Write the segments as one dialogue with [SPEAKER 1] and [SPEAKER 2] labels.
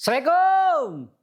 [SPEAKER 1] Assalamualaikum.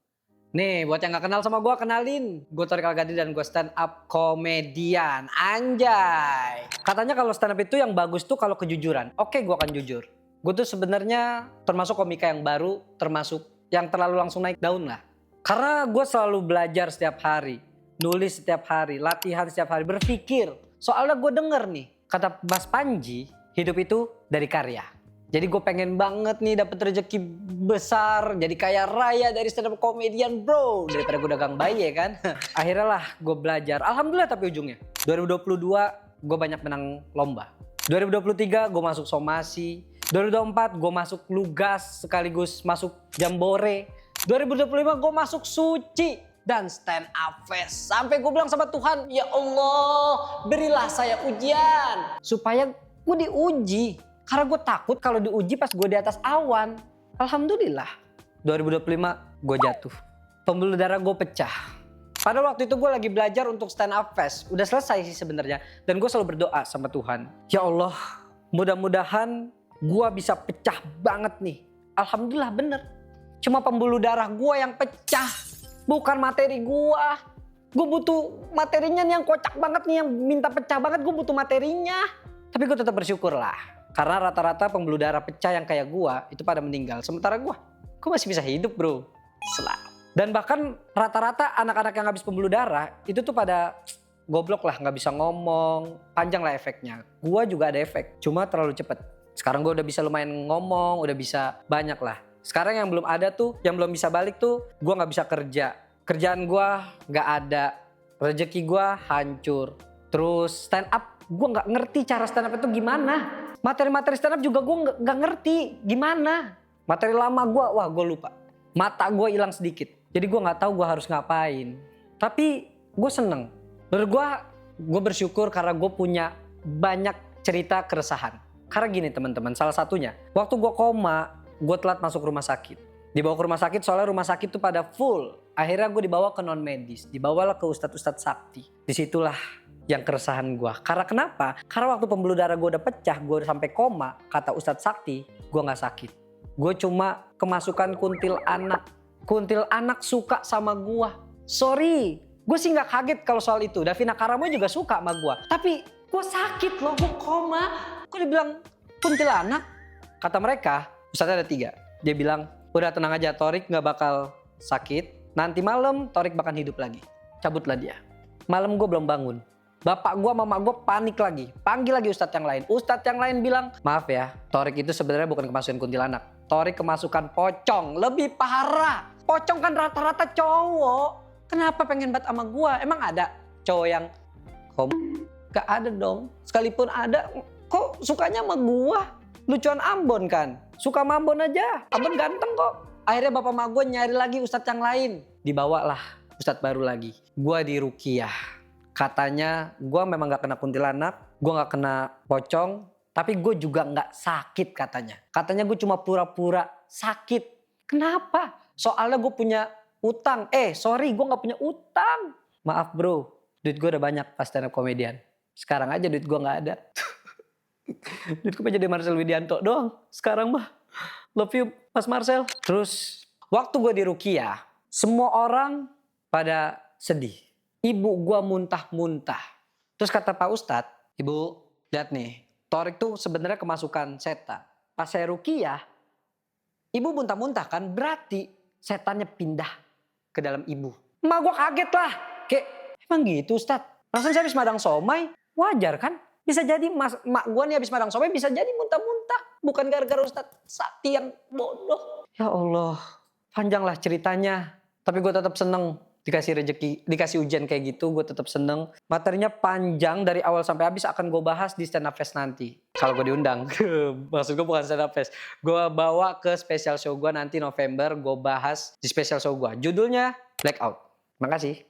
[SPEAKER 1] Nih, buat yang gak kenal sama gue, kenalin. Gue Thorik Al-Ghadri dan gue stand up komedian. Anjay. Katanya kalau stand up itu yang bagus tuh kalau kejujuran. Oke, gue akan jujur. Gue tuh sebenarnya termasuk komika yang baru, termasuk yang terlalu langsung naik daun lah. Karena gue selalu belajar setiap hari, nulis setiap hari, latihan setiap hari, berpikir. Soalnya gue denger nih, kata Mas Panji, hidup itu dari karya. Jadi gue pengen banget nih dapet rezeki besar, jadi kaya raya dari stand up comedian bro. Daripada gue dagang bayi ya kan. Akhirnya lah gue belajar, alhamdulillah tapi ujungnya. 2022 gue banyak menang lomba. 2023 gue masuk somasi. 2024 gue masuk lugas sekaligus masuk jambore. 2025 gue masuk suci dan stand up fest. Sampai gue bilang sama Tuhan, ya Allah berilah saya ujian. Supaya gue diuji. Karena gue takut kalau diuji pas gue di atas awan. Alhamdulillah 2025 gue jatuh. Pembuluh darah gue pecah. Pada waktu itu gue lagi belajar untuk stand up fest. Udah selesai sih sebenarnya. Dan gue selalu berdoa sama Tuhan. Ya Allah, mudah-mudahan gue bisa pecah banget nih. Alhamdulillah bener. Cuma pembuluh darah gue yang pecah. Bukan materi gue. Gue butuh materinya nih yang kocak banget nih. Yang minta pecah banget, gue butuh materinya. Tapi gue tetap bersyukur lah. Karena rata-rata pembuluh darah pecah yang kayak gua itu pada meninggal. Sementara gua masih bisa hidup bro. Dan bahkan rata-rata anak-anak yang habis pembuluh darah itu tuh pada goblok lah, nggak bisa ngomong, panjang lah efeknya. Gua juga ada efek, cuma terlalu cepet. Sekarang gua udah bisa lumayan ngomong, udah bisa banyak lah. Sekarang yang belum ada tuh, yang belum bisa balik tuh, gua nggak bisa kerja. Kerjaan gua nggak ada, rezeki gua hancur. Terus stand up, gua nggak ngerti cara stand up itu gimana. Materi-materi stand up juga gue gak ngerti gimana. Materi lama gue, wah gue lupa. Mata gue hilang sedikit. Jadi gue gak tahu gue harus ngapain. Tapi gue seneng. Menurut gue bersyukur karena gue punya banyak cerita keresahan. Karena gini teman-teman, salah satunya. Waktu gue koma, gue telat masuk rumah sakit. Dibawa ke rumah sakit soalnya rumah sakit tuh pada full. Akhirnya gue dibawa ke non medis. Dibawalah ke ustadz-ustadz sakti. Disitulah yang keresahan gue. Karena kenapa? Karena waktu pembuluh darah gue udah pecah, gue udah sampai koma, kata Ustadz Sakti, gue gak sakit. Gue cuma kemasukan kuntil anak. Kuntil anak suka sama gue. Sorry, gue sih gak kaget kalau soal itu. Davina Karamo juga suka sama gue. Tapi gue sakit loh, gue koma. Kok dibilang kuntil anak? Kata mereka, Ustadznya ada 3. Dia bilang, udah tenang aja Thorik gak bakal sakit. Nanti malam Thorik bakal hidup lagi. Cabutlah dia. Malam gue belum bangun. Bapak gue, mama gue panik lagi. Panggil lagi ustadz yang lain. Ustadz yang lain bilang, maaf ya, Thorik itu sebenarnya bukan kemasukan kuntilanak. Thorik kemasukan pocong. Lebih parah. Pocong kan rata-rata cowok. Kenapa pengen banget sama gue? Emang ada cowok yang gak ada dong. Sekalipun ada, kok sukanya sama gue? Lucuan Ambon kan. Suka sama Ambon aja. Ambon ganteng kok. Akhirnya bapak mama gue nyari lagi ustadz yang lain. Dibawalah ustadz baru lagi. Gue di Ruqyah. Katanya gue memang gak kena kuntilanak, gue gak kena pocong, tapi gue juga gak sakit katanya. Katanya gue cuma pura-pura sakit. Kenapa? Soalnya gue punya utang. Sorry, gue gak punya utang. Maaf bro, duit gue udah banyak pas stand up comedian. Sekarang aja duit gue gak ada. Duit gue jadi Marcel Widianto doang. Sekarang mah love you Mas Marcel. Terus waktu gue di Ruqyah, semua orang pada sedih. Ibu gua muntah-muntah. Terus kata Pak Ustadz, ibu lihat nih, Thorik tuh sebenarnya kemasukan setan. Pas saya Ruqyah, ibu muntah-muntah kan, berarti setannya pindah ke dalam ibu. Emak gua kaget lah, kayak emang gitu Ustadz? Perasaan saya habis madang somai, wajar kan? Bisa jadi emak gua nih habis madang somai bisa jadi muntah-muntah. Bukan gara-gara Ustadz Sakti yang bodoh. Ya Allah, panjanglah ceritanya. Tapi gua tetap seneng. Dikasih rezeki, dikasih ujian kayak gitu, gue tetap seneng. Materinya panjang dari awal sampai habis akan gue bahas di stand up fest nanti. Kalau gue diundang, maksud gue bukan stand up fest. Gue bawa ke special show gue nanti November, gue bahas di special show gue. Judulnya Blackout. Makasih.